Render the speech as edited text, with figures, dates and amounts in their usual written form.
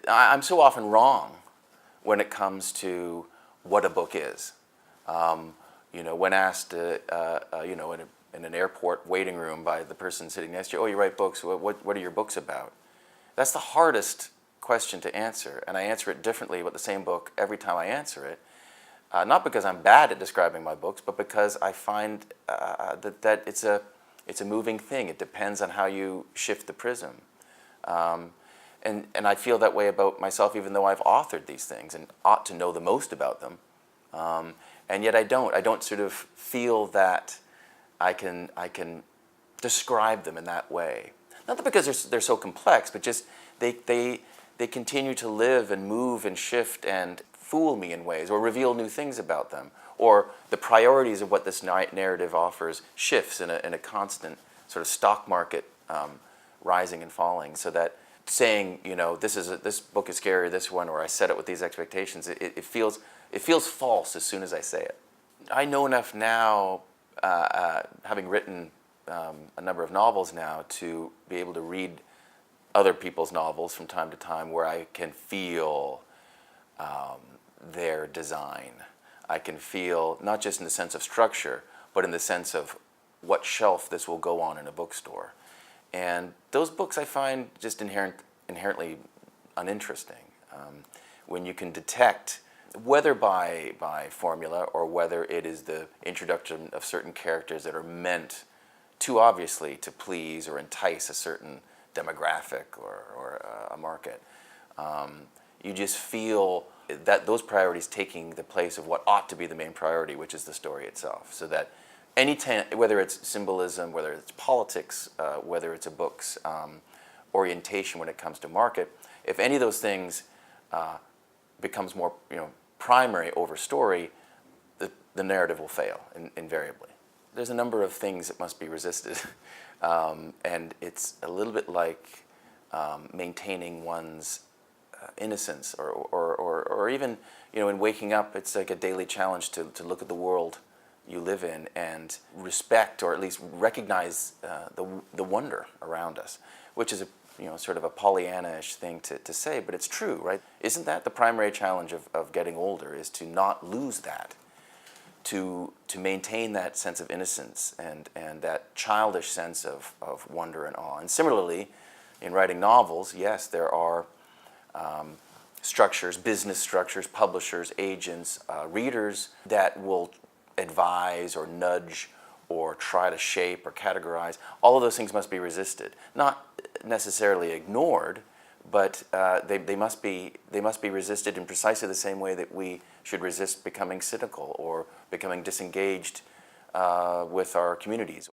I'm so often wrong when it comes to what a book is. When asked, in an airport waiting room by the person sitting next to you, "Oh, you write books. What are your books about?" That's the hardest question to answer, and I answer it differently with the same book every time I answer it. Not because I'm bad at describing my books, but because I find that it's a moving thing. It depends on how you shift the prism. And I feel that way about myself, even though I've authored these things and ought to know the most about them. And yet I don't. I don't sort of feel that I can describe them in that way. Not that because they're so complex, but just they continue to live and move and shift and fool me in ways, or reveal new things about them, or the priorities of what this narrative offers shifts in a constant sort of stock market rising and falling, so that saying, this book is scary, this one, or I set it with these expectations, it feels false as soon as I say it. I know enough now, having written a number of novels now, to be able to read other people's novels from time to time where I can feel their design. I can feel, not just in the sense of structure, but in the sense of what shelf this will go on in a bookstore. And those books I find just inherently uninteresting. When you can detect, whether by formula or whether it is the introduction of certain characters that are meant too obviously to please or entice a certain demographic or a market, you just feel that those priorities taking the place of what ought to be the main priority, which is the story itself. So that whether it's symbolism, whether it's politics, whether it's a book's orientation when it comes to market, if any of those things becomes more primary over story, the narrative will fail invariably. There's a number of things that must be resisted, and it's a little bit like maintaining one's innocence, or even in waking up, it's like a daily challenge to look at the world you live in and respect, or at least recognize the wonder around us, which is sort of a Pollyanna-ish thing to say, but it's true, right? Isn't that the primary challenge of getting older, is to not lose that, to maintain that sense of innocence and that childish sense of wonder and awe? And similarly, in writing novels, yes, there are structures, business structures, publishers, agents, readers that will advise or nudge or try to shape or categorize. All of those things must be resisted. Not necessarily ignored, but they must be resisted in precisely the same way that we should resist becoming cynical or becoming disengaged with our communities.